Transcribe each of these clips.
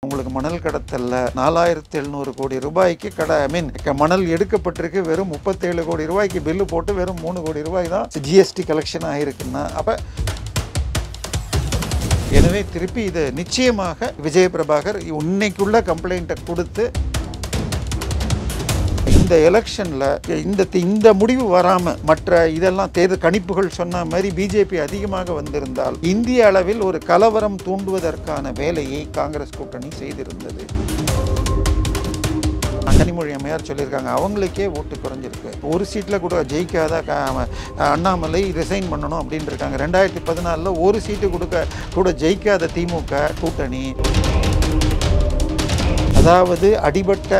உங்களுக்கு மணல் கடத்தல்ல 4700 கோடி ரூபாய்க்கு மணல் எடுக்கப்பட்டிருக்கு. வெறும் 37 கோடி ரூபாய்க்கு பில்லு போட்டு வெறும் 3 கோடி ரூபாய் தான் ஜிஎஸ்டி கலெக்ஷன் ஆகிருக்குன்னா அப்போ எனவே திருப்பி இது நிச்சயமாக விஜய பிரபாகர் இன்னைக்குள்ள கம்ப்ளைண்ட்டை கொடுத்து இந்த எலெக்ஷனில் இந்த முடிவு வராமல் மற்ற இதெல்லாம் தேர்தல் கணிப்புகள் சொன்ன மாதிரி பிஜேபி அதிகமாக வந்திருந்தால் இந்திய அளவில் ஒரு கலவரம் தூண்டுவதற்கான வேலையை காங்கிரஸ் கூட்டணி செய்திருந்தது. கனிமொழி அம்மையார் சொல்லியிருக்காங்க, அவங்களுக்கே ஓட்டு குறைஞ்சிருக்கு. ஒரு சீட்டில் கூட ஜெயிக்காத அண்ணாமலை ரிசைன் பண்ணணும் அப்படின்னு இருக்காங்க. 2014 ஒரு சீட்டு கூட ஜெயிக்காத திமுக கூட்டணி, அதாவது அடிபட்ட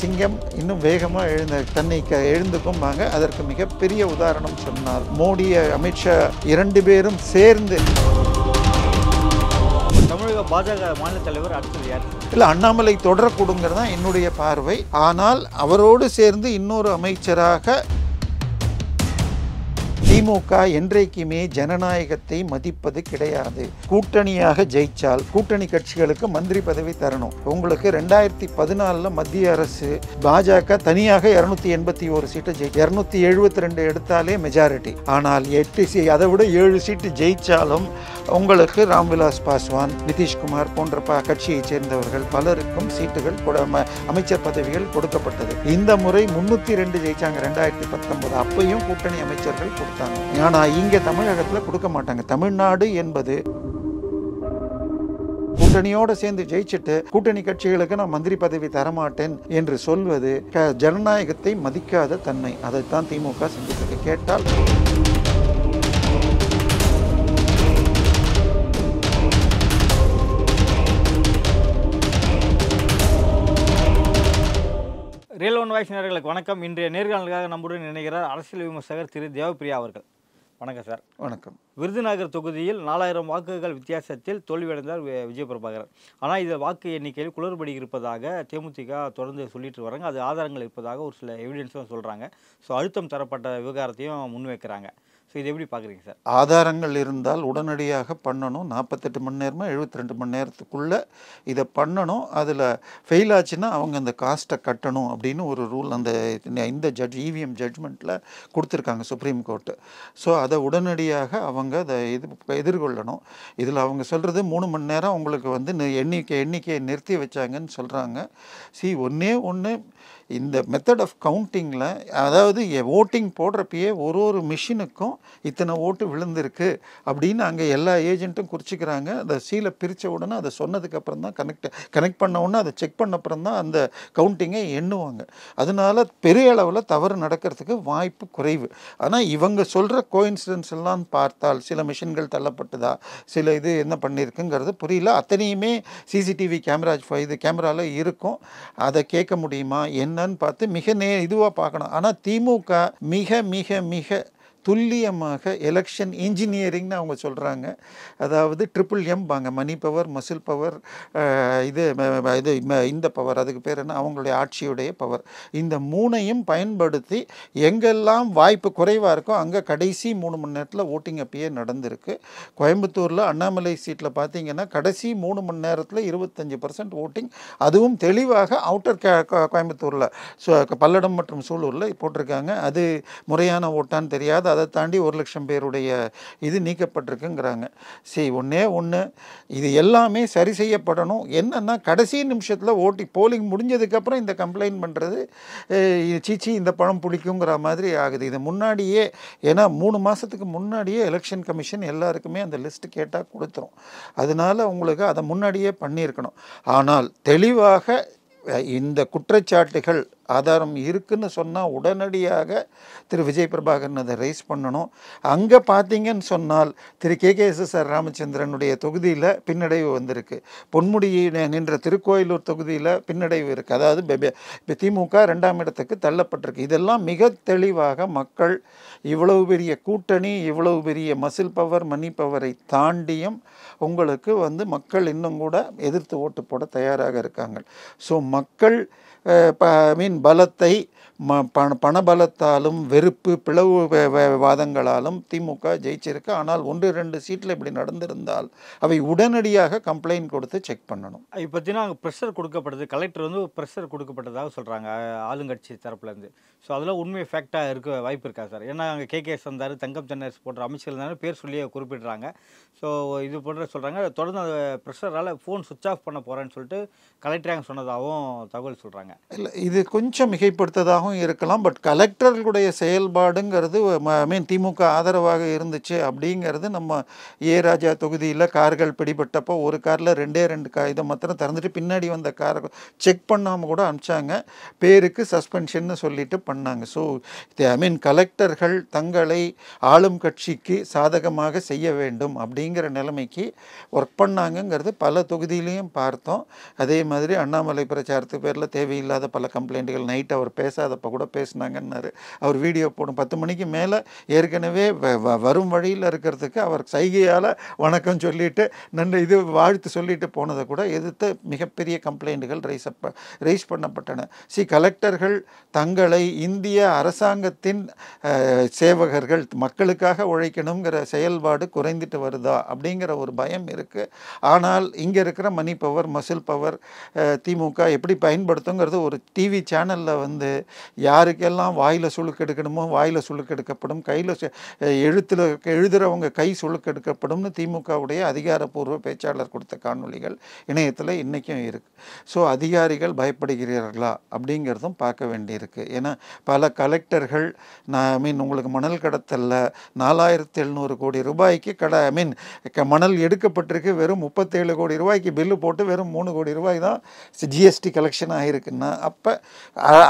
சிங்கம் இன்னும் வேகமாக தன்னை எழுந்துக்கும்பாங்க. அதற்கு மிகப்பெரிய உதாரணம் சொன்னார் மோடி, அமித்ஷா 2 பேரும் சேர்ந்து. தமிழக பாஜக மாநில தலைவர் அடுத்தது யார்? இல்லை, அண்ணாமலை தொடரக்கூடுங்கிறது தான் என்னுடைய பார்வை. ஆனால் அவரோடு சேர்ந்து இன்னொரு அமைச்சராக திமுக என்றைக்குமே ஜனநாயகத்தை மதிப்பது கிடையாது. கூட்டணியாக ஜெயிச்சால் கூட்டணி கட்சிகளுக்கு மந்திரி பதவி தரணும். உங்களுக்கு 2014 மத்திய அரசு பாஜக தனியாக 281 சீட்டு 272 எடுத்தாலே மெஜாரிட்டி. ஆனால் 8 அதை விட 7 சீட்டு ஜெயிச்சாலும் உங்களுக்கு ராம்விலாஸ் பாஸ்வான், நிதிஷ்குமார் போன்ற கட்சியைச் சேர்ந்தவர்கள் பலருக்கும் சீட்டுகள் அமைச்சர் பதவிகள் கொடுக்கப்பட்டது. இந்த முறை 302 ஜெயிச்சாங்க 2019. அப்பையும் கூட்டணி அமைச்சர்கள் கொடுத்தாங்க. ஆனால் இங்கே தமிழகத்தில் கொடுக்க மாட்டாங்க. தமிழ்நாடு என்பது கூட்டணியோடு சேர்ந்து ஜெயிச்சுட்டு கூட்டணி கட்சிகளுக்கு நான் மந்திரி பதவி தரமாட்டேன் என்று சொல்வது ஜனநாயகத்தை மதிக்காத தன்மை. அதைத்தான் திமுக செஞ்சுட்டு கேட்டால் ரியல் ஒன் வாய்ஸ் நேயர்களுக்கு வணக்கம். இன்றைய நேர்காணலுக்காக நம்முடன் இணைகிறார் அரசியல் விமர்சகர் திரு தேவப்பிரியா அவர்கள். வணக்கம் சார். வணக்கம். விருதுநகர் தொகுதியில் 4000 வாக்குகள் வித்தியாசத்தில் தோல்வியடைந்தார் விஜய பிரபாகர். ஆனால் இது வாக்கு எண்ணிக்கையில் குளறுபடி இருப்பதாக தேமுதிக தொடர்ந்து சொல்லிட்டு வராங்க. அது ஆதாரங்கள் இருப்பதாக ஒரு சில எவிடன்ஸும் சொல்கிறாங்க. ஸோ அழுத்தம் தரப்பட்ட விவகாரத்தையும் முன்வைக்கிறாங்க. ஸோ இது எப்படி பார்க்குறீங்க சார்? ஆதாரங்கள் இருந்தால் உடனடியாக பண்ணணும். 48 மணி நேரமாக 72 மணி நேரத்துக்குள்ளே இதை பண்ணணும். அதில் ஃபெயில் ஆச்சுன்னா அவங்க அந்த காஸ்ட்டை கட்டணும் அப்படின்னு ஒரு ரூல் இந்த இவிஎம் ஜட்ஜ்மெண்ட்டில் கொடுத்துருக்காங்க சுப்ரீம் கோர்ட்டு. ஸோ அதை உடனடியாக அவங்க அதை எதிர்கொள்ளணும். இதில் அவங்க சொல்கிறது 3 மணி நேரம் உங்களுக்கு எண்ணிக்கையை நிறுத்தி வச்சாங்கன்னு சொல்கிறாங்க. ஒன்று இந்த மெத்தட் ஆஃப் கவுண்டிங்கில், அதாவது ஓட்டிங் போடுறப்பயே ஒரு மிஷினுக்கும் இத்தனை ஓட்டு விழுந்திருக்கு அப்படின்னு அங்கே எல்லா ஏஜென்ட்டும் குறிச்சிக்கிறாங்க. அதை சீலை பிரித்த உடனே அதை சொன்னதுக்கப்புறம் தான் கனெக்ட் பண்ண உடனே அதை செக் பண்ண அப்புறம் தான் அந்த கவுண்டிங்கை எண்ணுவாங்க. அதனால பெரிய அளவில் தவறு நடக்கிறதுக்கு வாய்ப்பு குறைவு. ஆனால் இவங்க சொல்கிற கோயின்சிடன்ஸ் எல்லாம் பார்த்தால் சில மிஷின்கள் தள்ளப்பட்டதா, சில இது என்ன பண்ணியிருக்குங்கிறது புரியல. அத்தனையுமே சிசிடிவி கேமராவில் இருக்கும். அதை கேட்க முடியுமா என்னன்னு பார்த்து இதுவாக பார்க்கணும். ஆனால் திமுக மிக மிக மிக துல்லியமாக எலெக்ஷன் இன்ஜினியரிங்னு அவங்க சொல்கிறாங்க. அதாவது MMM பாங்க, மணி பவர், மசில் பவர், இந்த பவர், அதுக்கு பேர் என்ன, அவங்களுடைய ஆட்சியுடைய பவர். இந்த 3ஐயும் பயன்படுத்தி எங்கெல்லாம் வாய்ப்பு குறைவாக இருக்கோ அங்கே கடைசி 3 மணி நேரத்தில் ஓட்டிங் அப்பயே நடந்திருக்கு. கோயம்புத்தூரில் அண்ணாமலை சீட்டில் பார்த்தீங்கன்னா கடைசி 3 மணி நேரத்தில் 25% ஓட்டிங், அதுவும் தெளிவாக அவுட்டர் கோயம்புத்தூரில் பல்லடம் மற்றும் சூலூரில் போட்டிருக்காங்க. அது முறையான ஓட்டான்னு தெரியாது. அதை தாண்டி 1 லட்சம் பேருடைய இது நீக்கப்பட்டிருக்குங்கிறாங்க. ஒன்று இது எல்லாமே சரி செய்யப்படணும். என்னன்னா கடைசி நிமிஷத்தில் போலிங் முடிஞ்சதுக்கப்புறம் இந்த கம்ப்ளைண்ட் பண்ணுறது சீச்சி இந்த பழம் பிடிக்குங்கிற மாதிரி ஆகுது. இது முன்னாடியே, ஏன்னா 3 மாதத்துக்கு முன்னாடியே எலெக்ஷன் கமிஷன் எல்லாருக்குமே அந்த லிஸ்ட் கேட்டால் கொடுத்துரும். அதனால உங்களுக்கு அதை முன்னாடியே பண்ணியிருக்கணும். ஆனால் தெளிவாக இந்த குற்றச்சாட்டுகள் ஆதாரம் இருக்குன்னு சொன்னால் உடனடியாக திரு விஜய் பிரபாகரன் அதை ரைஸ் பண்ணணும். அங்கே பார்த்தீங்கன்னு சொன்னால் திரு KKSSR ராமச்சந்திரனுடைய தொகுதியில் பின்னடைவு வந்திருக்கு. பொன்முடி நின்ற திருக்கோயிலூர் தொகுதியில் பின்னடைவு இருக்குது. அதாவது திமுக 2ஆம் இடத்துக்கு தள்ளப்பட்டிருக்கு. இதெல்லாம் மிக தெளிவாக மக்கள் இவ்வளவு பெரிய கூட்டணி, இவ்வளவு பெரிய மசில் பவர், மணி பவரை தாண்டியும் உங்களுக்கு வந்து மக்கள் இன்னும் கூட எதிர்த்து ஓட்டு போட தயாராக இருக்காங்க. ஸோ மக்கள் பலத்தை பணபலத்தாலும் வெறுப்பு பிளவுவாதங்களாலும் திமுக ஜெயிச்சிருக்கு. ஆனால் 1-2 சீட்டில் இப்படி நடந்திருந்தால் அவை உடனடியாக கம்ப்ளைண்ட் கொடுத்து செக் பண்ணணும். இப்போ பார்த்தீங்கன்னா அங்கே ப்ரெஷர் கொடுக்கப்படுது, கலெக்டர் வந்து ப்ரெஷர் கொடுக்கப்பட்டதாக சொல்கிறாங்க ஆளுங்கட்சி தரப்புலேருந்து. ஸோ அதெல்லாம் உண்மை ஃபேக்டாக இருக்க வாய்ப்பு இருக்கா சார்? ஏன்னா அங்கே கேகேஎஸ் வந்தார், தங்கம் தென்னரசு போன்ற அமைச்சர்கள் இருந்தாலும் பேர் சொல்லி குறிப்பிடுறாங்க. ஸோ இது போன்ற சொல்கிறாங்க. தொடர்ந்து அந்த ப்ரெஷரால் ஃபோன் சுவிட்ச் ஆஃப் பண்ண போகிறேன்னு சொல்லிட்டு கலெக்டராக சொன்னதாகவும் தகவல் சொல்கிறாங்க. இல்லை, இது கொஞ்சம் மிகைப்படுத்ததாகவும் இருக்கலாம். பட் கலெக்டர்களுடைய செயல்பாடுங்கிறது திமுக ஆதரவாக இருந்துச்சு அப்படிங்கிறது நம்ம ராஜா தொகுதியில் கார்கள் பிடிபட்டப்போ ஒரு காரில் 2 இதை மாத்திரம் திறந்துட்டு பின்னாடி வந்த காரை செக் பண்ணாமல் கூட அனுப்பிச்சாங்க. பேருக்கு சஸ்பென்ஷன்னு சொல்லிட்டு பண்ணாங்க. ஸோ கலெக்டர்கள் தங்களை ஆளும் கட்சிக்கு சாதகமாக செய்ய வேண்டும் அப்படிங்கிற நிலைமைக்கு ஒர்க் பண்ணாங்கங்கிறது பல தொகுதியிலையும் பார்த்தோம். அதே மாதிரி அண்ணாமலை பிரச்சாரத்து பேரில் தேவையில்லாத பல கம்ப்ளைண்ட்டுகள் நைட் அவர் பேசாதப்போ கூட பேசினாங்கன்னாரு. அவர் வீடியோ போடும் 10 மணிக்கு மேலே ஏற்கனவே வரும் வழியில் இருக்கிறதுக்கு அவர் சைகையால் வணக்கம் சொல்லிட்டு இது வாழ்த்து சொல்லிட்டு போனதை கூட எதிர்த்து மிகப்பெரிய கம்ப்ளைண்ட்டுகள் ரைஸ் பண்ணப்பட்டன. கலெக்டர்கள் தங்களை இந்திய அரசாங்கத்தின் சேவகர்கள் மக்களுக்காக உழைக்கணுங்கிற செயல்பாடு குறைந்துட்டு வருதா அப்படிங்கிற ஒரு பயம் இருக்குது. ஆனால் இங்கே இருக்கிற மணி பவர், மசில் பவர் திமுக எப்படி பயன்படுத்துங்கிறது ஒரு டிவி சேனலில் வந்து யாருக்கெல்லாம் வாயில் சுழுக்கெடுக்கணுமோ வாயில் சுழுக்கெடுக்கப்படும், கையில் எழுதுகிறவங்க கை சுழுக்கெடுக்கப்படும்னு திமுகவுடைய அதிகாரப்பூர்வ பேச்சாளர் கொடுத்த காணொலிகள் இணையத்தில் இன்றைக்கும் இருக்குது. ஸோ அதிகாரிகள் பயப்படுகிறார்களா அப்படிங்கிறதும் பார்க்க வேண்டியிருக்கு. ஏன்னா பல கலெக்டர்கள் உங்களுக்கு மணல் கடத்தலில் 4700 கோடி ரூபாய்க்கு மணல் எடுக்கப்பட்டிருக்கு. வெறும் 37 கோடி ரூபாய்க்கு பில்லு போட்டு வெறும் 3 கோடி ரூபாய் தான் ஜிஎஸ்டி கலெக்ஷன் ஆகிருக்குன்னா அப்போ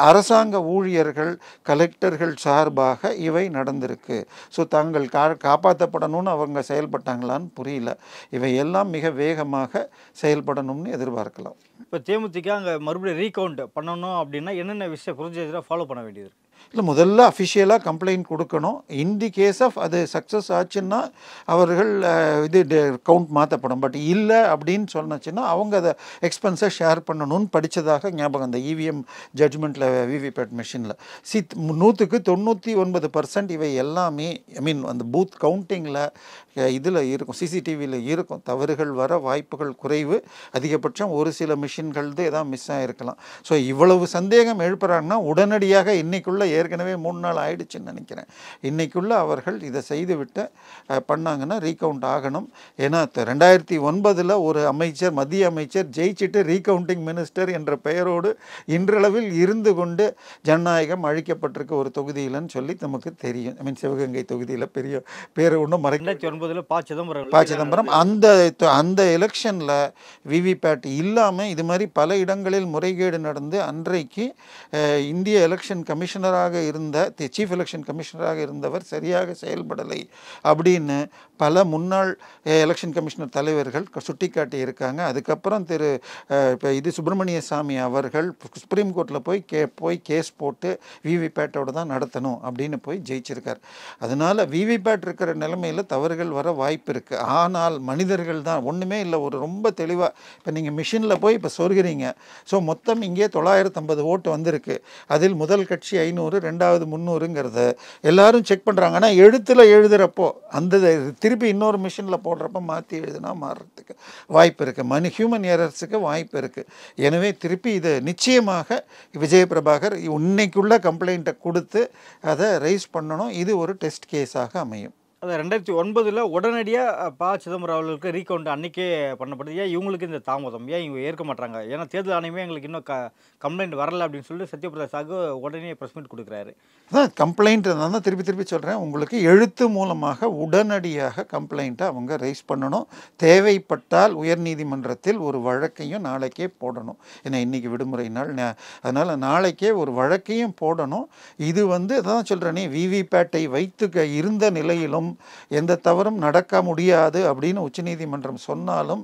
அரசாங்க ஊழியர்கள் கலெக்டர்கள் சார்பாக இவை நடந்திருக்கு. ஸோ தாங்கள் காப்பாற்றப்படணும்னு அவங்க செயல்பட்டாங்களான்னு புரியல. இவையெல்லாம் மிக வேகமாக செயல்படணும்னு எதிர்பார்க்கலாம். இப்போ தேமுதிக அங்கே மறுபடியும் ரீகவுண்ட் பண்ணணும் அப்படின்னா என்னென்ன விஷயம் ப்ரொசீஜராக ஃபாலோ பண்ண வேண்டியது இருக்குது? இல்லை, முதல்ல அஃபிஷியலாக கம்ப்ளைண்ட் கொடுக்கணும். இன் தி கேஸ் ஆஃப் அது சக்ஸஸ் ஆச்சுன்னா அவர்கள் கவுண்ட் மாற்றப்படும். பட் இல்லை அப்படின்னு சொன்னச்சுன்னா அவங்க அதை எக்ஸ்பென்ஸை ஷேர் பண்ணணும்னு படித்ததாக ஞாபகம். அந்த இவிஎம் ஜட்ஜ்மெண்ட்டில் விவிபேட் மிஷினில் 99% இவை எல்லாமே அந்த பூத் கவுண்டிங்கில் இதில் இருக்கும், சிசிடிவியில் இருக்கும். தவறுகள் வர வாய்ப்புகள் குறைவு. அதிகபட்சம் ஒரு சில மிஷின்கள்து எதாவது மிஸ் ஆகிருக்கலாம். ஸோ இவ்வளவு சந்தேகம் எழுப்புறாங்கன்னா உடனடியாக இன்னைக்குள்ள ஏற்கனவே 3 நாள் ஆயிடுச்சுன்னு நினைக்கிறேன். இன்னைக்குள்ள அவர்கள் இதை செய்துவிட்டு பண்ணாங்கன்னா ரீகவுண்ட் ஆகணும். ஏன்னா 2009 ஒரு அமைச்சர், மத்திய அமைச்சர் ஜெயிச்சுட்டு ரீகவுண்டிங் மினிஸ்டர் என்ற பெயரோடு இன்றளவில் இருந்து கொண்டு ஜனநாயகம் அழிக்கப்பட்டிருக்க ஒரு தொகுதியிலன்னு சொல்லி நமக்கு தெரியும். சிவகங்கை தொகுதியில் பெரிய பேரை ஒன்றும் மறைக்க. 2009 ப. சிதம்பரம் அந்த எலெக்ஷனில் விவிபேட் இல்லாமல் இது மாதிரி பல இடங்களில் முறைகேடு நடந்து அன்றைக்கு இந்திய எலெக்ஷன் கமிஷனராக இருந்த சீஃப் எலெக்ஷன் கமிஷனராக இருந்தவர் சரியாக செயல்படலை அப்படின்னு பல முன்னாள் எலெக்ஷன் கமிஷனர் தலைவர்கள் சுட்டிக்காட்டி இருக்காங்க. அதுக்கப்புறம் சுப்பிரமணிய சாமி அவர்கள் சுப்ரீம் கோர்ட்டில் போய் கேஸ் போட்டு விவிபேட்டோடு தான் நடத்தணும் அப்படின்னு போய் ஜெயிச்சிருக்கார். அதனால் விவிபேட் இருக்கிற நிலைமையில் தவறுகள் வர வாய்ப்பு இருக்குது. ஆனால் மனிதர்கள் தான் ஒன்றுமே இல்லை. ஒரு ரொம்ப தெளிவாக இப்போ நீங்கள் மிஷினில் போய் இப்போ சொருகிறீங்க. ஸோ மொத்தம் இங்கே 950 ஓட்டு வந்திருக்கு. அதில் முதல் கட்சி 500, ரெண்டாவது 300ங்கிறத எல்லாரும் செக் பண்ணுறாங்க. ஆனால் எழுத்தில் எழுதுகிறப்போ அந்த திருப்பி இன்னொரு மிஷினில் போடுறப்ப மாற்றி எழுதுனா மாறுறதுக்கு வாய்ப்பு இருக்குது. ஹியூமன் எரர்ஸுக்கு வாய்ப்பு இருக்குது. எனவே திருப்பி இது நிச்சயமாக விஜயபிரபாகர் இன்னைக்குள்ள கம்ப்ளைண்ட்டை கொடுத்து அதை ரைஸ் பண்ணணும். இது ஒரு டெஸ்ட் கேஸாக அமையும். அது 2009 உடனடியாக ப. சிதம்பரம் அவர்களுக்கு ரீகவுண்ட் அன்றைக்கே பண்ணப்படுது. ஏன் இவங்களுக்கு இந்த தாமதம்? ஏன் இவங்க ஏற்க மாட்டாங்க? ஏன்னா தேர்தல் ஆணையமே எங்களுக்கு இன்னும் கம்ப்ளைண்ட் வரலை அப்படின்னு சொல்லிட்டு சத்யபிரதா சாகு உடனே ப்ரெஸ் மீட் கொடுக்குறாரு. அதான் கம்ப்ளைண்ட் நான் தான் திருப்பி சொல்கிறேன். உங்களுக்கு எழுத்து மூலமாக உடனடியாக கம்ப்ளைண்ட்டை அவங்க ரைஸ் பண்ணணும். தேவைப்பட்டால் உயர்நீதிமன்றத்தில் ஒரு வழக்கையும் நாளைக்கே போடணும். ஏன்னா இன்றைக்கி விடுமுறை நாள், அதனால் நாளைக்கே ஒரு வழக்கையும் போடணும். இது அதான் சொல்கிறேனே, விவிபேட்டை வைத்து இருந்த நிலையிலும் எந்த தவறும் நடக்க முடியாது அப்படின்னு உச்சநீதிமன்றம் சொன்னாலும்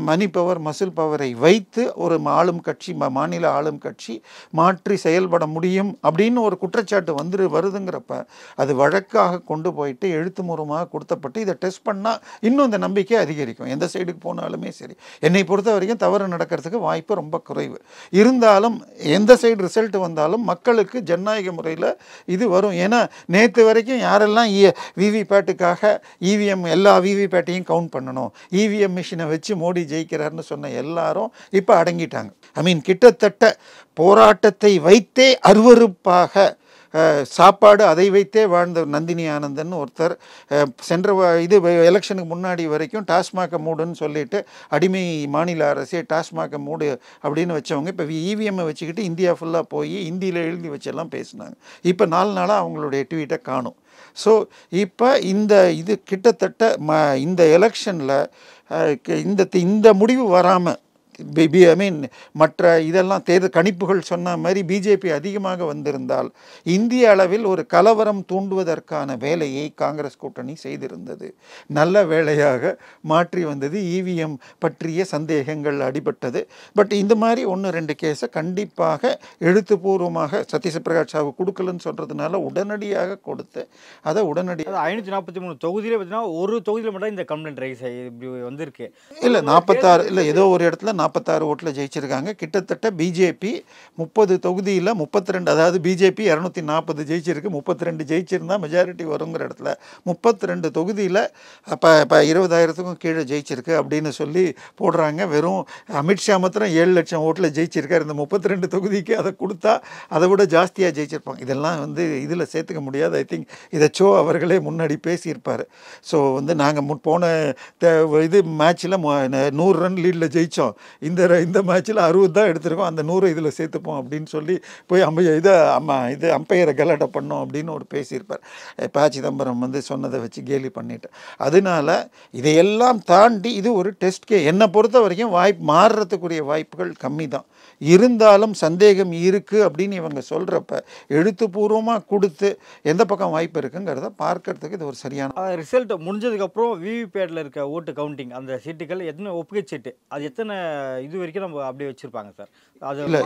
மணி பவர் மசில் பவரை வைத்து ஒரு ஆளும் கட்சி மாநில ஆளும் கட்சி மாற்றி செயல்பட முடியும் அப்படின்னு ஒரு குற்றச்சாட்டு வருதுங்கிறப்ப அது வழக்காக கொண்டு போயிட்டு எழுத்துமூலமாக கொடுத்தப்பட்டு இதை டெஸ்ட் பண்ணால் இன்னும் இந்த நம்பிக்கை அதிகரிக்கும். எந்த சைடுக்கு போனாலுமே சரி, என்னை பொறுத்த வரைக்கும் தவறு நடக்கிறதுக்கு வாய்ப்பு ரொம்ப குறைவு. இருந்தாலும் எந்த சைடு ரிசல்ட் வந்தாலும் மக்களுக்கு ஜனநாயக முறையில் இது வரும். ஏன்னா நேற்று வரைக்கும் யாரெல்லாம் விவிபேட்டுக்காக இவிஎம் எல்லா விவிபேட்டையும் கவுண்ட் பண்ணணும், இவிஎம் மிஷினை வச்சு மோடி ஜெயிக்கிறார்னு சொன்ன எல்லாரும் இப்போ அடங்கிட்டாங்க. கிட்டத்தட்ட போராட்டத்தை வைத்தே அருவருப்பாக சாப்பாடு அதை வைத்தே வாழ்ந்த நந்தினி ஆனந்தன் ஒருத்தர் சென்ற எலெக்ஷனுக்கு முன்னாடி வரைக்கும் டாஸ்மாகை மூடுன்னு சொல்லிட்டு அடிமை மாநில அரசே டாஸ்மாகை மூடு அப்படின்னு வச்சவங்க இப்போ இவிஎம்மை வச்சுக்கிட்டு இந்தியா ஃபுல்லாக போய் இந்தியில் எழுதி வச்செல்லாம் பேசினாங்க. இப்போ 4 நாளாக அவங்களுடைய ட்வீட்டை காணும். ஸோ இப்போ இது கிட்டத்தட்ட இந்த எலெக்ஷனில் இந்த முடிவு வராமல் மற்ற இதெல்லாம் தேர்தல் கணிப்புகள் சொன்ன மாதிரி பிஜேபி அதிகமாக வந்திருந்தால் இந்திய அளவில் ஒரு கலவரம் தூண்டுவதற்கான வேலையை காங்கிரஸ் கூட்டணி செய்திருந்தது. நல்ல வேலையாக மாற்றி வந்தது. இவிஎம் பற்றிய சந்தேகங்கள் அடிபட்டது. பட் இந்த மாதிரி 1-2 கேஸை கண்டிப்பாக எழுத்துப்பூர்வமாக சத்யபிரகாஷ் சாஹூ கொடுக்கலன்னு சொல்கிறதுனால உடனடியாக கொடுத்து அதை உடனடியாக 543 தொகுதியில் பார்த்தீங்கன்னா ஒரு தொகுதியில் மட்டும் இந்த கம்ப்ளைண்ட் ரைஸ் இப்படி வந்திருக்கு. இல்லை 46 இல்லை ஏதோ ஒரு இடத்துல 46 ஓட்டில் ஜெயிச்சிருக்காங்க. கிட்டத்தட்ட பிஜேபி 30 தொகுதியில் 32, அதாவது பிஜேபி 240 ஜெயிச்சிருக்கு, 32 ஜெயிச்சிருந்தா மெஜாரிட்டி வருங்கிற இடத்துல 32 தொகுதியில் இப்போ 20,000க்கும் கீழே ஜெயிச்சிருக்கு அப்படின்னு சொல்லி போடுறாங்க. வெறும் அமித்ஷா மாத்திரம் 7 லட்சம் ஓட்டில் ஜெயிச்சிருக்கார். இந்த 32 தொகுதிக்கு அதை கொடுத்தா அதை விட ஜாஸ்தியாக ஜெயிச்சிருப்பாங்க. இதெல்லாம் இதில் சேர்த்துக்க முடியாது. ஐ திங்க் இதை அவர்களே முன்னாடி பேசியிருப்பார். ஸோ நாங்கள் போன மேட்ச்சில் 100 ரன் லீடில் ஜெயித்தோம், இந்த மேட்ச்சில் 60 தான் எடுத்திருக்கோம், அந்த 100 இதில் சேர்த்துப்போம் அப்படின்னு சொல்லி போய் இது அம்பையரை கலாட்டை பண்ணோம் அப்படின்னு ஒரு பேசியிருப்பார். ப. சிதம்பரம் சொன்னதை வச்சு கேலி பண்ணிட்டு. அதனால இதையெல்லாம் தாண்டி இது ஒரு டெஸ்ட் என்னை பொறுத்த வரைக்கும் மாறுறதுக்குரிய வாய்ப்புகள் கம்மி தான். இருந்தாலும் சந்தேகம் இருக்குது அப்படின்னு இவங்க சொல்கிறப்ப எழுத்துப்பூர்வமாக கொடுத்து எந்த பக்கம் வாய்ப்பு இருக்குங்கிறத பார்க்கறதுக்கு இது ஒரு சரியான ரிசல்ட் முடிஞ்சதுக்கப்புறம் விவிபேட்டில் இருக்க ஓட்டு கவுண்டிங் அந்த சீட்டுகள் எத்தனை ஒப்புகை சீட்டு அது எத்தனை இது வரைக்கும் நம்ம அப்படியே வச்சுருப்பாங்க சார்? அது இல்லை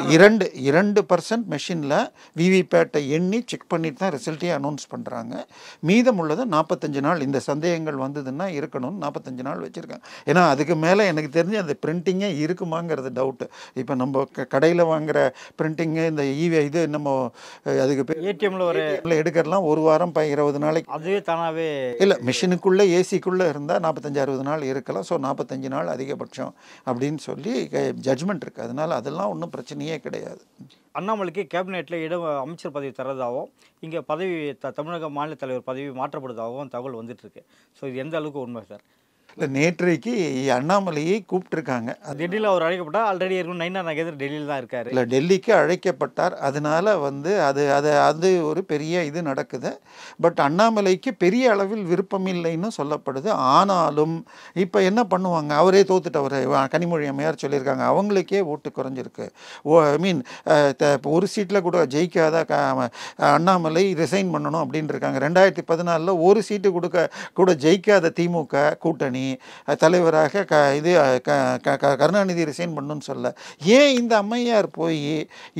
2% மெஷினில் விவிபேட்டை எண்ணி செக் பண்ணிட்டு தான் ரிசல்ட்டையே அனௌன்ஸ் பண்ணுறாங்க. மீதம் உள்ளது 45 நாள் இந்த சந்தேகங்கள் வந்ததுன்னா இருக்கணும்னு 45 நாள் வச்சுருக்காங்க. ஏன்னா அதுக்கு மேலே எனக்கு தெரிஞ்சு அந்த பிரிண்டிங்கே இருக்குமாங்கிறது டவுட்டு. இப்போ நம்ம கடையில் வாங்குகிற பிரிண்டிங்கு இந்த இது நம்ம அதுக்கு ஏடிஎம்ல ஒரு எடுக்கிறலாம் 1 வாரம் 20 நாளைக்கு அதுவே தானாகவே இல்லை மிஷினுக்குள்ளே ஏசிக்குள்ளே இருந்தால் 45-60 நாள் இருக்கலாம். ஸோ 45 நாள் அதிகபட்சம் அப்படின்னு சொல்லி ஜட்ஜ்மெண்ட் இருக்குது. அதனால் அதெல்லாம் ஒன்றும் பிரச்சனையே கிடையாது. அண்ணாமலைக்கு கேபினெட்டில் இடம் அமைச்சர் பதவி தரதாகவும் இங்கே பதவி தமிழக மாநில தலைவர் பதவி மாற்றப்படுவதாகவும் தகவல் வந்துட்டுருக்கு. ஸோ இது எந்த அளவுக்கு உண்மை சார்? இல்லை நேற்றைக்கு அண்ணாமலையை கூப்பிட்டுருக்காங்க. டெல்லியில் அவர் அழைக்கப்பட்டால் ஆல்ரெடி இருக்கும் நைனா நகேந்திரன் டெல்லியில் தான் இருக்கார். இல்லை டெல்லிக்கு அழைக்கப்பட்டார். அதனால் அது ஒரு பெரிய இது நடக்குது. பட் அண்ணாமலைக்கு பெரிய அளவில் விருப்பம் இல்லைன்னு சொல்லப்படுது. ஆனாலும் இப்போ என்ன பண்ணுவாங்க, அவரே தோத்துட்டவர் கனிமொழி அம்மையார் சொல்லியிருக்காங்க, அவங்களுக்கே ஓட்டு குறைஞ்சிருக்கு. ஒரு சீட்டில் கூட ஜெயிக்காத அண்ணாமலை ரிசைன் பண்ணணும் அப்படின்னு இருக்காங்க. 2014 ஒரு சீட்டு கூட ஜெயிக்காத திமுக கூட்டணி தலைவராக கருணாநிதி ரிசைன் பண்ணுன்னு சொல்ல ஏன் இந்த அம்மையார் போய்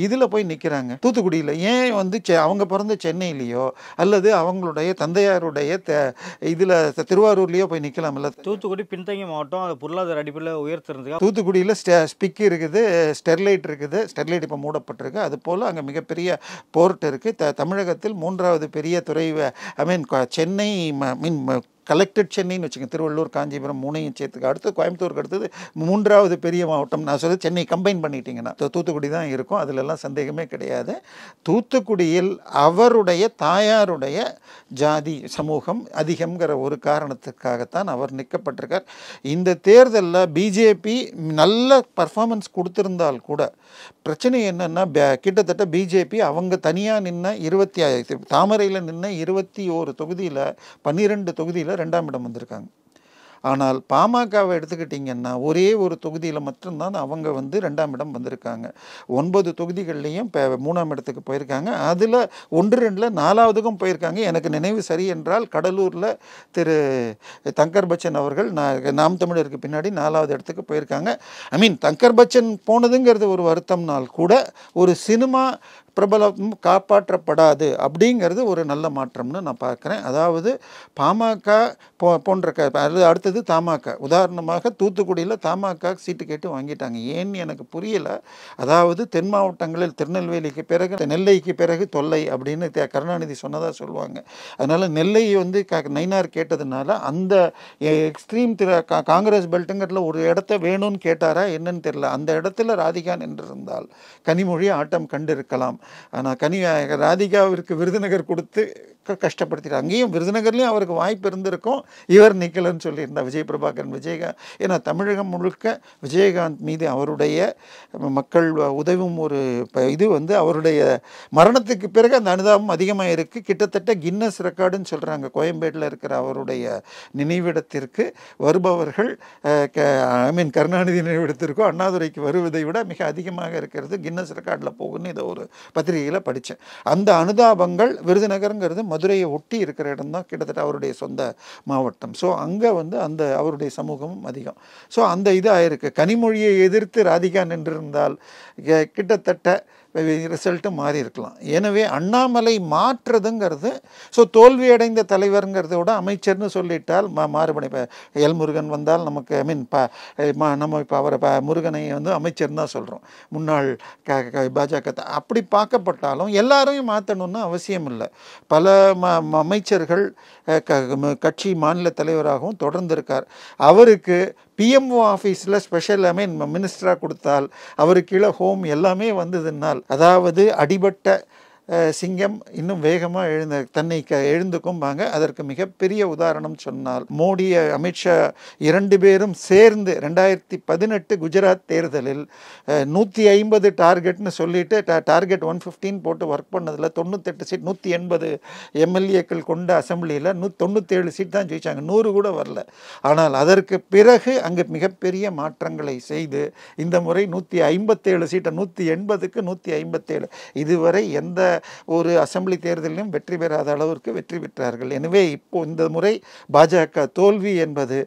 இதில் போய் நிற்கிறாங்க? தூத்துக்குடியில் ஏன் அவங்க பிறந்த சென்னையிலையோ அல்லது அவங்களுடைய தந்தையாருடைய இதில் திருவாரூர்லேயோ போய் நிற்கலாம்ல? தூத்துக்குடி பின்தங்கிய மாவட்டம், அது பொருளாதார அடிப்படையில் உயர்த்துறதுக்கு தூத்துக்குடியில் ஸ்பிக் இருக்குது, ஸ்டெர்லைட் இருக்குது. ஸ்டெர்லைட் இப்போ மூடப்பட்டிருக்கு. அது போல் அங்கே மிகப்பெரிய போர்ட் இருக்குது. தமிழகத்தில் 3வது பெரிய துறை சென்னை கலெக்டட் சென்னைன்னு வச்சுக்கோங்க. திருவள்ளூர் காஞ்சிபுரம் 3ஐயும் சேர்த்துக்கு அடுத்து கோயம்புத்தூருக்கு அடுத்தது 3வது பெரிய மாவட்டம். நான் சொல்ல சென்னை கம்பைன் பண்ணிட்டீங்கன்னா தூத்துக்குடி தான் இருக்கும். அதிலெல்லாம் சந்தேகமே கிடையாது. தூத்துக்குடியில் அவருடைய தாயாருடைய ஜாதி சமூகம் அதிகம்ங்கிற ஒரு காரணத்துக்காகத்தான் அவர் நிற்கப்பட்டிருக்கார். இந்த தேர்தலில் பிஜேபி நல்ல பர்ஃபார்மன்ஸ் கொடுத்திருந்தால் கூட பிரச்சனை என்னன்னா கிட்டத்தட்ட பிஜேபி அவங்க தனியாக நின்ன தாமரையில் நின்ன 21 தொகுதியில் 12 தொகுதியில் 2ஆம் இடம் வந்திருக்காங்க. ஆனால் பாமகவை எடுத்துக்கிட்டிங்கன்னா ஒரே ஒரு தொகுதியில் மட்டும்தான் அவங்க வந்து 2ஆம் இடம் வந்திருக்காங்க. 9 தொகுதிகள்லையும் இப்போ 3ஆம் இடத்துக்கு போயிருக்காங்க. அதில் 1-2ல் 4வதுக்கும் போயிருக்காங்க. எனக்கு நினைவு சரி என்றால் கடலூரில் திரு தங்கர் பச்சன் அவர்கள் நாம் தமிழருக்கு பின்னாடி 4வது இடத்துக்கு போயிருக்காங்க. தங்கர் பச்சன் போனதுங்கிறது ஒரு வருத்தம்னால் கூட ஒரு சினிமா பிரபலம் காப்பாற்றப்படாது அப்படிங்கிறது ஒரு நல்ல மாற்றம்னு நான் பார்க்குறேன். அதாவது பாமக போன்ற அடுத்தது தமாக. உதாரணமாக தூத்துக்குடியில் தமாக சீட்டு கேட்டு வாங்கிட்டாங்க. ஏன்னு எனக்கு புரியலை. அதாவது தென் மாவட்டங்களில் திருநெல்வேலிக்கு பிறகு நெல்லைக்கு பிறகு தொல்லை அப்படின்னு கருணாநிதி சொன்னதாக சொல்லுவாங்க. அதனால் நெல்லை வந்து நயினார் கேட்டதுனால அந்த எக்ஸ்ட்ரீம் காங்கிரஸ் பெல்ட்டுங்கிறதுல ஒரு இடத்த வேணும்னு கேட்டாரா என்னன்னு தெரியல. அந்த இடத்துல ராதிகா நின்றிருந்தால் கனிமொழி ஆட்டம் கண்டிருக்கலாம். ஆனால் ராதிகாவிற்கு விருதுநகர் கொடுத்து கஷ்டப்படுத்திட்டார். அங்கேயும் விருதுநகர்லேயும் அவருக்கு வாய்ப்பு இருந்திருக்கும். இவர் நிக்கலன்னு சொல்லியிருந்தார் விஜய் பிரபாகரன். விஜயகாந்த் ஏன்னா தமிழகம் முழுக்க விஜயகாந்த் மீது அவருடைய மக்கள் உதவும் ஒரு இது வந்து அவருடைய மரணத்துக்கு பிறகு அந்த அனுதாபம் அதிகமாக இருக்குது. கிட்டத்தட்ட கின்னஸ் ரெக்கார்டுன்னு சொல்கிறாங்க. கோயம்பேட்டில் இருக்கிற அவருடைய நினைவிடத்திற்கு வருபவர்கள் கருணாநிதி நினைவிடத்திற்கோ அண்ணாதுரைக்கு வருவதை விட மிக அதிகமாக இருக்கிறது. கின்னஸ் ரெக்கார்டில் போகுன்னு இதை ஒரு பத்திரிகையில் படித்தேன். அந்த அனுதாபங்கள் விருதுநகருங்கிறது மதுரையை ஒட்டி இருக்கிற இடம் தான், கிட்டத்தட்ட அவருடைய சொந்த மாவட்டம். ஸோ அங்கே வந்து அந்த அவருடைய சமூகமும் அதிகம். ஸோ அந்த இது ஆயிருக்கு. கனிமொழியை எதிர்த்து ராதிகா நின்றிருந்தால் கிட்டத்தட்ட ரிசல்ட்டு மாறி இருக்கலாம். எனவே அண்ணாமலை மாற்றுறதுங்கிறது தோல்வியடைந்த தலைவருங்கிறத விட அமைச்சர்னு சொல்லிட்டால் மாறுபடி. இப்போ எல்முருகன் வந்தால் நமக்கு நம்ம இப்போ அவரை முருகனை வந்து அமைச்சர்னு தான் சொல்கிறோம். முன்னாள் பாஜக அப்படி பார்க்கப்பட்டாலும் எல்லாரையும் மாற்றணும்னு அவசியம் இல்லை. பல அமைச்சர்கள் கட்சி மாநில தலைவராகவும் தொடர்ந்து இருக்கார். அவருக்கு பிஎம்ஓ ஆஃபீஸில் ஸ்பெஷல் மினிஸ்டராக கொடுத்தால் அவருக்கு கீழே ஹோம் எல்லாமே வந்ததுனால், அதாவது அடிபட்ட சிங்கம் இன்னும் வேகமாக தன்னை எழுந்துக்கும்பாங்க. அதற்கு மிகப்பெரிய உதாரணம் சொன்னால் மோடி அமித்ஷா 2 பேரும் சேர்ந்து 2018 குஜராத் தேர்தலில் 150 டார்கெட்னு சொல்லிட்டு டார்கெட் 115 போட்டு ஒர்க் பண்ணதில் 98 சீட் 180 எம்எல்ஏக்கள் கொண்ட அசம்பிளியில் 97 சீட் தான் ஜெயிச்சாங்க. 100 கூட வரல. ஆனால் அதற்கு பிறகு அங்கே மிகப்பெரிய மாற்றங்களை செய்து இந்த முறை 157 சீட்டை 180க்கு 157 இதுவரை எந்த ஒரு அசம்பிளி தேர்தலிலும் வெற்றி பெறாத அளவிற்கு வெற்றி பெற்றார்கள். எனவே இப்போ இந்த முறை பாஜக தோல்வி என்பது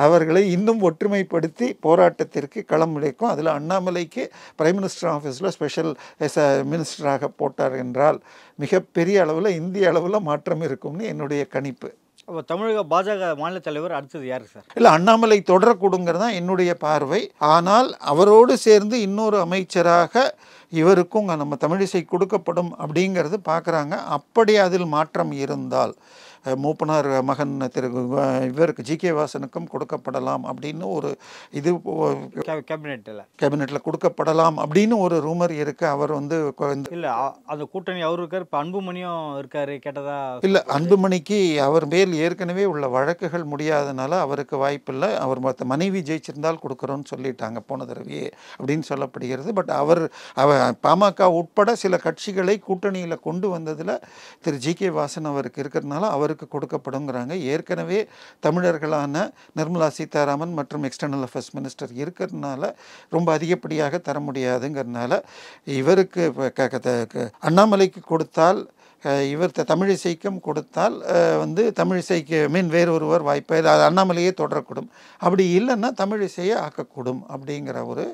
அவர்களை இன்னும் ஒற்றுமைப்படுத்தி போராட்டத்திற்கு களம் விளைக்கும். அதில் அண்ணாமலைக்கு பிரைம் மினிஸ்டர் ஆஃபீஸில் ஸ்பெஷல் மினிஸ்டராக போட்டார் என்றால் மிகப்பெரிய அளவில் இந்திய அளவில் மாற்றம் இருக்கும்னு என்னுடைய கணிப்பு. அப்போ தமிழக பாஜக மாநில தலைவர் அடுத்தது யாரு சார்? இல்லை, அண்ணாமலை தொடரக்கூடுங்கிறது தான் என்னுடைய பார்வை. ஆனால் அவரோடு சேர்ந்து இன்னொரு அமைச்சராக இவருக்கும் நம்ம தமிழிசை கொடுக்கப்படும் அப்படிங்கிறது பார்க்குறாங்க. அப்படி அதில் மாற்றம் இருந்தால் மூப்பனார் மகன் திரு இவருக்கு ஜி.கே. வாசனுக்கும் கொடுக்கப்படலாம் அப்படின்னு ஒரு இது கேபினெட்டில் கொடுக்கப்படலாம் அப்படின்னு ஒரு ரூமர் இருக்குது. அவர் வந்து இல்லை அந்த கூட்டணி அவர் இருக்கார், இப்போ அன்புமணியும் இருக்காரு கேட்டதா? இல்லை, அன்புமணிக்கு அவர் மேல் ஏற்கனவே உள்ள வழக்குகள் முடியாதனால அவருக்கு வாய்ப்பில்லை. அவர் மனைவி ஜெயிச்சிருந்தால் கொடுக்குறோன்னு சொல்லிட்டாங்க போன தடவையே அப்படின்னு சொல்லப்படுகிறது. பட் அவர் பாமக உட்பட சில கட்சிகளை கூட்டணியில் கொண்டு வந்ததில் திரு ஜி.கே. வாசன் அவருக்கு இருக்கிறதுனால அவருக்கு கொடுக்கப்படுங்கிறாங்க. ஏற்கனவே தமிழர்களான நிர்மலா சீதாராமன் மற்றும் எக்ஸ்டர்னல் அஃபேர்ஸ் மினிஸ்டர் இருக்கிறதுனால ரொம்ப அதிகப்படியாக தர முடியாதுங்கிறதுனால இவருக்கு அண்ணாமலைக்கு கொடுத்தால் இவர் தமிழிசைக்கும் கொடுத்தால் வந்து தமிழிசைக்கு வேறு ஒருவர் வாய்ப்பை அண்ணாமலையே தொடரக்கூடும். அப்படி இல்லைன்னா தமிழிசையை ஆக்கக்கூடும் அப்படிங்கிற ஒரு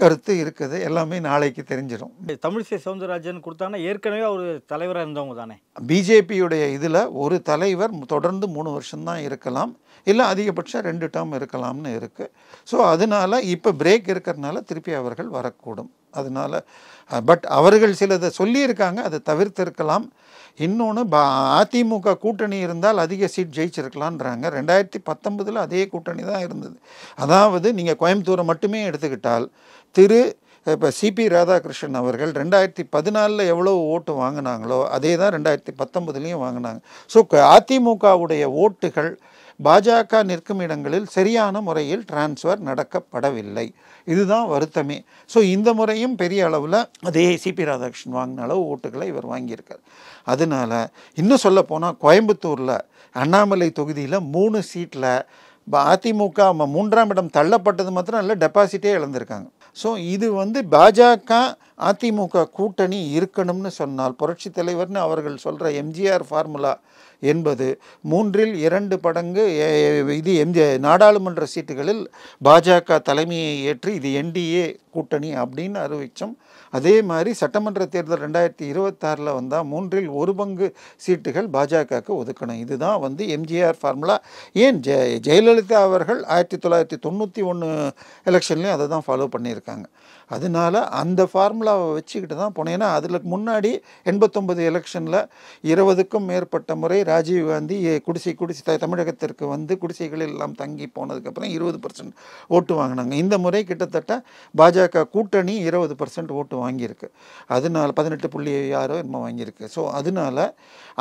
கருத்து இருக்குது. எல்லாமே நாளைக்கு தெரிஞ்சிடும். தமிழிசை சவுந்தரராஜன் கொடுத்தாங்கன்னா ஏற்கனவே ஒரு தலைவராக இருந்தவங்க தானே. பிஜேபியுடைய இதில் ஒரு தலைவர் தொடர்ந்து 3 வருஷம்தான் இருக்கலாம், இல்லை அதிகபட்சம் 2 டேர்ம் இருக்கலாம்னு இருக்குது. ஸோ அதனால் இப்போ பிரேக் இருக்கிறதுனால திருப்பி அவர்கள் வரக்கூடும். அதனால் பட் அவர்கள் சிலதை சொல்லியிருக்காங்க, அதை தவிர்த்திருக்கலாம். இன்னொன்று அதிமுக கூட்டணி இருந்தால் அதிக சீட் ஜெயிச்சிருக்கலான்றாங்க. 2019 அதே கூட்டணி தான் இருந்தது. அதாவது நீங்கள் கோயம்புத்தூரை மட்டுமே எடுத்துக்கிட்டால் இப்போ சிபி ராதாகிருஷ்ணன் அவர்கள் 2014 எவ்வளோ ஓட்டு வாங்கினாங்களோ அதே தான் 2019 வாங்கினாங்க. ஸோ அதிமுகவுடைய ஓட்டுகள் பாஜக நிற்கும் இடங்களில் சரியான முறையில் டிரான்ஸ்ஃபர் நடக்கப்படவில்லை. இதுதான் வருத்தமே. ஸோ இந்த முறையும் பெரிய அளவில் அதே சிபி ராதாகிருஷ்ணன் வாங்கின அளவு ஓட்டுகளை இவர் வாங்கியிருக்கார். அதனால் இன்னும் சொல்ல போனால் கோயம்புத்தூரில் அண்ணாமலை தொகுதியில் 3 சீட்டில் அதிமுக மூன்றாம் இடம் தள்ளப்பட்டது மாத்திரம் இல்லை, டெபாசிட்டே இழந்திருக்காங்க. ஸோ இது வந்து பாஜக அதிமுக கூட்டணி இருக்கணும்னு சொன்னால் புரட்சி தலைவர்னு அவர்கள் சொல்கிற எம்ஜிஆர் ஃபார்முலா என்பது 2 மடங்கு இது நாடாளுமன்ற சீட்டுகளில் பாஜக தலைமையை ஏற்று இது என்டிஏ கூட்டணி அப்படின்னு அறிவித்தோம். அதே மாதிரி சட்டமன்ற தேர்தல் 2026 வந்தால் 1/3 சீட்டுகள் பாஜகவுக்கு ஒதுக்கணும். இதுதான் வந்து எம்ஜிஆர் ஃபார்முலா. ஏன் ஜெயலலிதா அவர்கள் 1991 எலெக்ஷன்லேயும் அதை தான் ஃபாலோ பண்ணியிருக்காங்க. அதனால அந்த ஃபார்முலாவை வச்சுக்கிட்டு தான் போனேன். ஏன்னா அதில் முன்னாடி 89 எலெக்ஷனில் 20க்கும் மேற்பட்ட முறை ராஜீவ்காந்தி குடிசை தமிழகத்திற்கு வந்து குடிசைகளில் எல்லாம் தங்கி போனதுக்கப்புறம் 20% ஓட்டு வாங்கினாங்க. இந்த முறை கிட்டத்தட்ட பாஜக கூட்டணி 20% ஓட்டு வாங்கியிருக்கு. அதனால 18.6 என்னமோ வாங்கியிருக்கு. ஸோ அதனால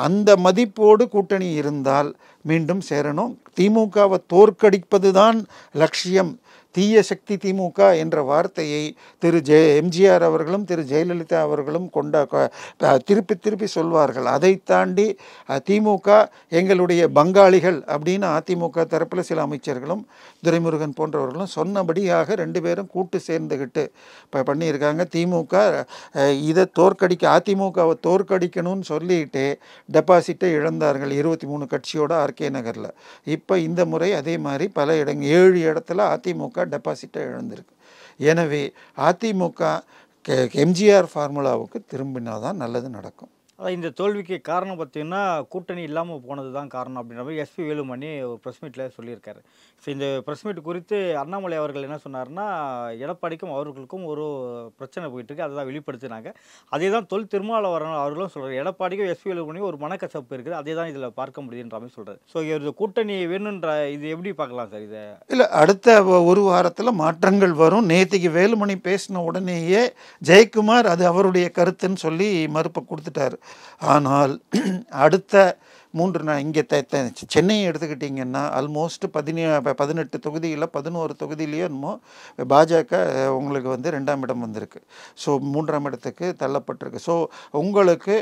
அந்த மதிப்போடு கூட்டணி இருந்தால் மீண்டும் சேரணும். திமுகவை தோற்கடிப்பது தான் லட்சியம். தீய சக்தி திமுக என்ற வார்த்தையை திரு எம்ஜிஆர் அவர்களும் திரு ஜெயலலிதா அவர்களும் திருப்பி சொல்வார்கள். அதை தாண்டி திமுக எங்களுடைய பங்காளிகள் அப்படின்னு அதிமுக தரப்பில் சில அமைச்சர்களும் துரைமுருகன் போன்றவர்களும் சொன்னபடியாக 2 பேரும் கூட்டு சேர்ந்துக்கிட்டு பண்ணியிருக்காங்க. திமுக இதை அதிமுகவை தோற்கடிக்கணும்னு சொல்லிட்டு டெபாசிட்டை இழந்தார்கள் 23 கட்சியோட ஆர்கே நகரில். இப்போ இந்த முறை அதே மாதிரி பல 7 இடத்துல அதிமுக டெபாசிட்டை இழந்திருக்கு. எனவே அதிமுக எம்ஜிஆர் ஃபார்முலாவுக்கு திரும்பினாதான் நல்லது நடக்கும். அதான் இந்த தோல்விக்கு காரணம் பார்த்தீங்கன்னா கூட்டணி இல்லாமல் போனது தான் காரணம் அப்படின்ற மாதிரி எஸ்பி வேலுமணி ஒரு ப்ரெஸ் மீட்டில் சொல்லியிருக்காரு. ஸோ இந்த ப்ரெஸ் மீட் குறித்து அண்ணாமலை அவர்கள் என்ன சொன்னார்னா, எடப்பாடிக்கும் அவர்களுக்கும் ஒரு பிரச்சனை போயிட்டுருக்கு, அதை தான் வெளிப்படுத்தினாங்க. அதே தான் தொல் திருமாவளவன் அவர்களும் சொல்கிறார். எடப்பாடிக்கும் எஸ்பி வேலுமணிக்கும் ஒரு மனக்கசப்பு இருக்குது, அதே தான் இதில் பார்க்க முடியுன்ற மாதிரி சொல்கிறார். ஸோ இது கூட்டணி வேணுன்ற இது எப்படி பார்க்கலாம் சார்? இதை இல்லை, அடுத்த ஒரு வாரத்தில் மாற்றங்கள் வரும். நேற்றுக்கு வேலுமணி பேசின உடனேயே ஜெயக்குமார் அது அவருடைய கருத்துன்னு சொல்லி மறுப்பை கொடுத்துட்டார். ஆனால் அடுத்த 3 நாள் இங்கே சென்னையை எடுத்துக்கிட்டிங்கன்னா ஆல்மோஸ்ட் 18 தொகுதியில் 11 தொகுதியிலேயோ என்னமோ பாஜக உங்களுக்கு வந்து 2ஆம் இடம் வந்திருக்கு. ஸோ 3ஆம் இடத்துக்கு தள்ளப்பட்டிருக்கு. ஸோ உங்களுக்கு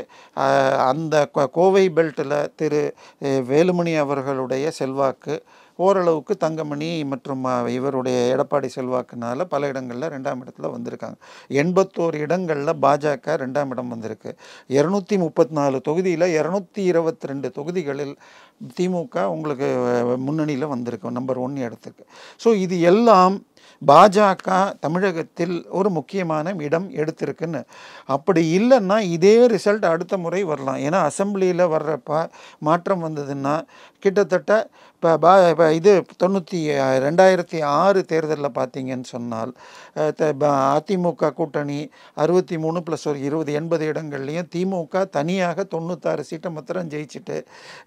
அந்த கோவை பெல்ட்டில் திரு வேலுமணி அவர்களுடைய செல்வாக்கு ஓரளவுக்கு தங்கமணி மற்றும் இவருடைய எடப்பாடி செல்வாக்குனால பல இடங்களில் 2ஆம் இடத்துல வந்திருக்காங்க. 81 இடங்களில் பாஜக 2ஆம் இடம் வந்திருக்கு. 234 தொகுதியில் 222 தொகுதிகளில் திமுக உங்களுக்கு முன்னணியில் வந்திருக்கு, நம்பர் 1 இடத்துக்கு. ஸோ இது எல்லாம் பாஜக தமிழகத்தில் ஒரு முக்கியமான இடம் எடுத்திருக்குன்னு. அப்படி இல்லைன்னா இதே ரிசல்ட் அடுத்த முறை வரலாம். ஏன்னா அசம்பிளியில் வர்றப்ப மாற்றம் வந்ததுன்னா கிட்டத்தட்ட இப்போ இது 2006 தேர்தலில் பார்த்தீங்கன்னு சொன்னால் அதிமுக கூட்டணி 63 + ஒரு 20 80 இடங்கள்லையும் திமுக தனியாக 96 சீட்டை மாத்திரம் ஜெயிச்சுட்டு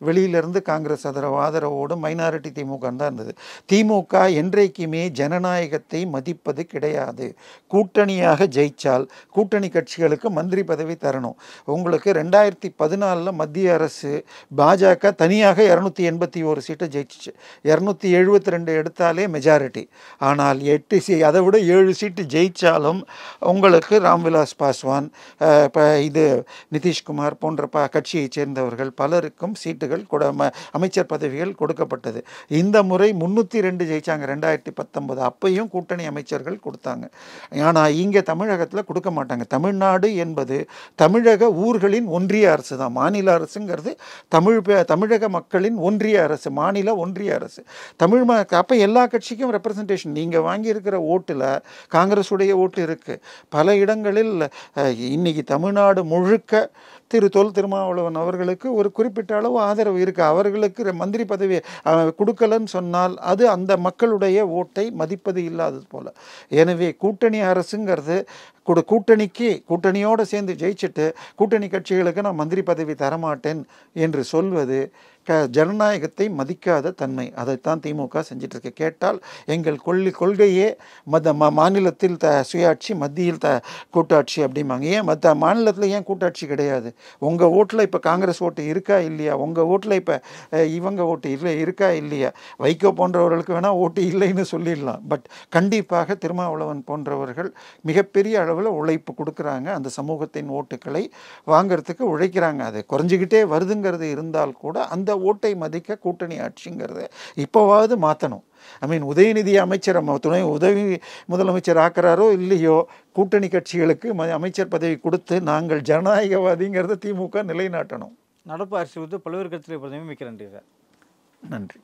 வெளியிலேருந்து காங்கிரஸ் ஆதரவோடு மைனாரிட்டி திமுக தான் இருந்தது. திமுக என்றைக்குமே ஜனநாயகத்தை மதிப்பது கிடையாது. கூட்டணியாக ஜெயிச்சால் கூட்டணி கட்சிகளுக்கு மந்திரி பதவி தரணும். உங்களுக்கு 2014 மத்திய அரசு பாஜக தனியாக 281 சீட்டை ஜெயிச்சிச்சு. 272 எடுத்தாலே மெஜாரிட்டி. ஆனால் 8 அதை விட 7 சீட்டு ஜெயித்தாலும் உங்களுக்கு ராம்விலாஸ் பாஸ்வான், இப்போ இது நிதிஷ்குமார் போன்ற கட்சியைச் சேர்ந்தவர்கள் பலருக்கும் சீட்டுகள் அமைச்சர் பதவிகள் கொடுக்கப்பட்டது. இந்த முறை 302 ஜெயிச்சாங்க 2019. அப்பையும் கூட்டணி அமைச்சர்கள் கொடுத்தாங்க. ஆனால் இங்கே தமிழகத்தில் கொடுக்க மாட்டாங்க. தமிழ்நாடு என்பது தமிழக ஊர்களின் ஒன்றிய அரசு தான். மாநில அரசுங்கிறது தமிழக மக்களின் ஒன்றிய அரசு, மாநில ஒன்றிய அரசு. அப்போ எல்லா கட்சிக்கும் ரெப்ரசன்டேஷன். நீங்கள் வாங்கியிருக்கிற ஓட்டில் காங்கிரஸுடைய ஓட்டு இருக்குது. பல இடங்களில் இன்னைக்கு தமிழ்நாடு முழுக்க திரு தொல் திருமாவளவன் அவர்களுக்கு ஒரு குறிப்பிட்ட அளவு ஆதரவு இருக்குது. அவர்களுக்கு மந்திரி பதவி கொடுக்கலன்னு சொன்னால் அது அந்த மக்களுடைய ஓட்டை மதிப்பது இல்லாதது போல். எனவே கூட்டணி அரசுங்கிறது கூட்டணியோடு சேர்ந்து ஜெயிச்சுட்டு கூட்டணி கட்சிகளுக்கு நான் மந்திரி பதவி தரமாட்டேன் என்று சொல்வது ஜனநாயகத்தை மதிக்காத தன்மை. அதைத்தான் திமுக செஞ்சிட்ருக்கு. கேட்டால் எங்கள் கொள்கையே மாநிலத்தில் சுயாட்சி, மத்தியில் கூட்டாட்சி அப்படிம்பாங்க. ஏன் மற்ற மாநிலத்தில் ஏன் கூட்டாட்சி கிடையாது? உங்கள் ஓட்டில் இப்போ காங்கிரஸ் ஓட்டு இருக்கா இல்லையா? உங்கள் ஓட்டில் இப்போ இவங்க ஓட்டு இருக்கா இல்லையா? வைகோ போன்றவர்களுக்கு வேணால் ஓட்டு இல்லைன்னு சொல்லிடலாம். பட் கண்டிப்பாக திருமாவளவன் போன்றவர்கள் மிகப்பெரிய அளவில் உழைப்பு கொடுக்குறாங்க. அந்த சமூகத்தின் ஓட்டுக்களை வாங்கிறதுக்கு உழைக்கிறாங்க. அது குறைஞ்சிக்கிட்டே வருதுங்கிறது இருந்தால் கூட அந்த ஓட்டை மதிக்க கூட்டணி ஆட்சிங்கிறத இப்போவாவது மாற்றணும். உதயநிதி அமைச்சர் துணை உதவி முதலமைச்சர் ஆக்குறாரோ இல்லையோ, கூட்டணி கட்சிகளுக்கு அமைச்சர் பதவி கொடுத்து நாங்கள் ஜனநாயகவாதிங்கிறத திமுக நிலைநாட்டணும். நடப்பு அரசு பல்வேறு கட்சிகளை மிக்க நன்றி சார். நன்றி.